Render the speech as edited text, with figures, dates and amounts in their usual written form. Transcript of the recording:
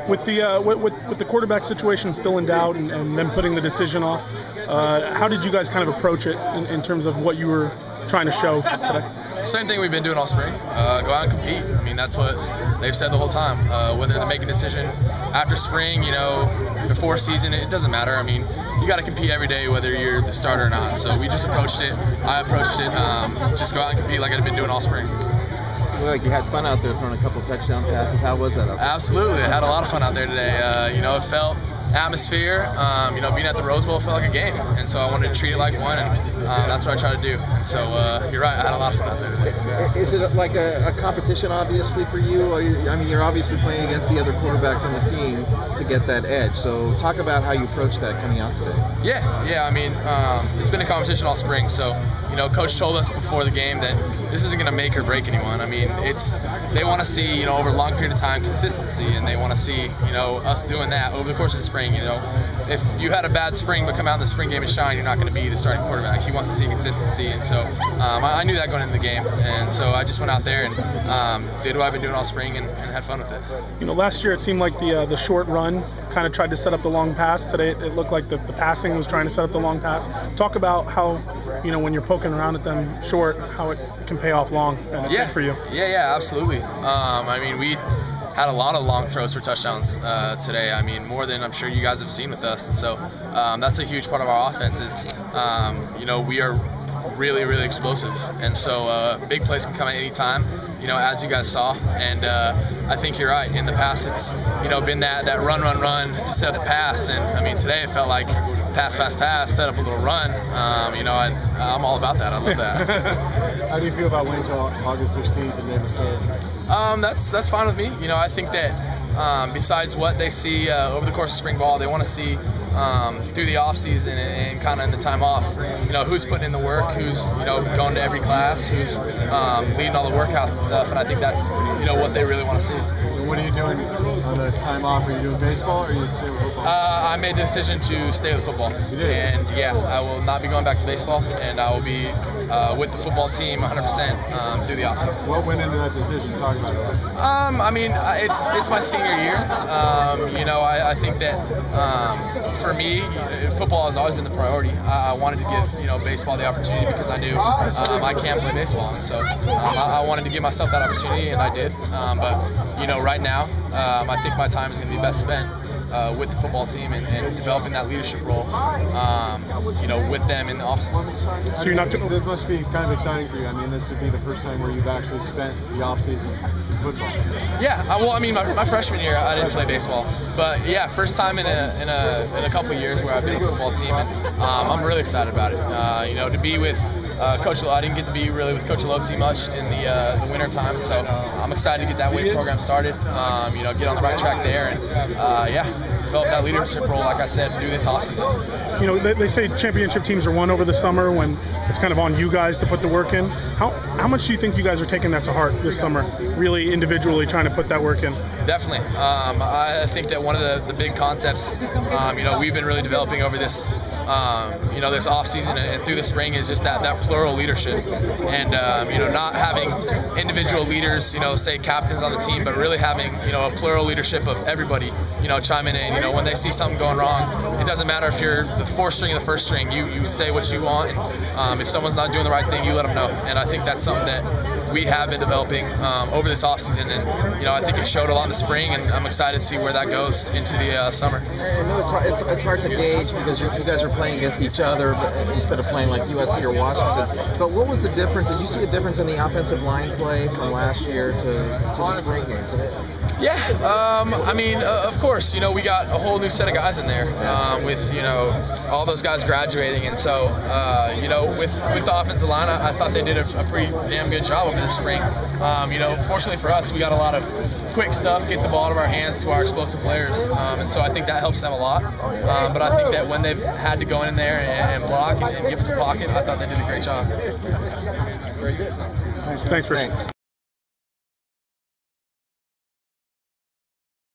With the quarterback situation still in doubt and them putting the decision off, how did you guys kind of approach it in terms of what you were trying to show today? Same thing we've been doing all spring. Go out and compete. I mean, that's what they've said the whole time. Whether they make a decision after spring, before season, it doesn't matter. I mean, you got to compete every day, whether you're the starter or not. So we just approached it. I approached it. Just go out and compete like I've been doing all spring. Well, like you had fun out there throwing a couple touchdown passes. How was that out there? Absolutely. I had a lot of fun out there today. It felt atmosphere. Being at the Rose Bowl felt like a game, and so I wanted to treat it like one, and that's what I try to do. And so you're right. I had a lot of fun out there today. Is it like a competition, obviously, for you? You're obviously playing against the other quarterbacks on the team to get that edge. So talk about how you approach that coming out today. Yeah. I mean, it's been a competition all spring. So Coach told us before the game that this isn't going to make or break anyone. I mean, they want to see over a long period of time consistency, and they want to see us doing that over the course of the spring. If you had a bad spring but come out in the spring game and shine, you're not going to be the starting quarterback. He wants to see consistency, and so I knew that going into the game, and so I just went out there and did what I've been doing all spring and had fun with it. Last year it seemed like the short run kind of tried to set up the long pass. Today it looked like the passing was trying to set up the long pass. Talk about how when you're poking around at them short, how it can pay off long and it's good for you. Yeah, absolutely. We had a lot of long throws for touchdowns today. I mean, more than I'm sure you guys have seen with us. And so that's a huge part of our offense is, we are really, really explosive. And so big plays can come at any time, as you guys saw. And I think you're right. In the past, it's, been that run to set up the pass. And, I mean, today it felt like pass, set up a little run. I'm all about that. I love that. How do you feel about waiting until August 16th and then start? That's fine with me. I think that besides what they see over the course of spring ball, they want to see through the off season and kind of in the time off, who's putting in the work, who's going to every class, who's leading all the workouts and stuff. And I think that's what they really want to see. What are you doing on the time off? Are you doing baseball or are you staying with football? I made the decision to stay with football. You did? And yeah, I will not be going back to baseball, and I will be with the football team 100% through the offseason. What went into that decision? Talk about it. It's my senior year. I think that for me, football has always been the priority. I wanted to give baseball the opportunity because I knew I can't play baseball, and so I wanted to give myself that opportunity, and I did. But right now, I think my time is going to be best spent with the football team and developing that leadership role, with them in the offseason. So you're not. That must be kind of exciting for you. I mean, this would be the first time where you've actually spent the offseason in football. Yeah. My freshman year I didn't play baseball, but yeah, first time in a couple of years where I've been on the football team, and I'm really excited about it. To be with Coach Lowe. I didn't get to be really with Coach Lowe much in the winter time, so I'm excited to get that weight program started. Get on the right track there, and develop that leadership role, like I said, through this offseason. They say championship teams are won over the summer when it's kind of on you guys to put the work in. How much do you think you guys are taking that to heart this summer, really individually trying to put that work in? Definitely. I think that one of the big concepts, we've been really developing over this this off season and through the spring is just that plural leadership, and not having individual leaders, say captains on the team, but really having a plural leadership of everybody, chiming in. When they see something going wrong, it doesn't matter if you're the fourth string or the first string. You say what you want, and if someone's not doing the right thing, you let them know. And I think that's something that we have been developing over this offseason, and I think it showed a lot in the spring, and I'm excited to see where that goes into the summer. I know it's hard to gauge because you guys are playing against each other instead of playing like USC or Washington. But what was the difference? Did you see a difference in the offensive line play from last year to the spring game today? Yeah, of course, we got a whole new set of guys in there with all those guys graduating, and so with the offensive line, I thought they did a pretty damn good job over the spring. Fortunately for us, we got a lot of quick stuff, get the ball out of our hands to our explosive players, and so I think that helps them a lot. But I think that when they've had to go in there and block and give us a pocket, I thought they did a great job. Very good. Thanks, Rich.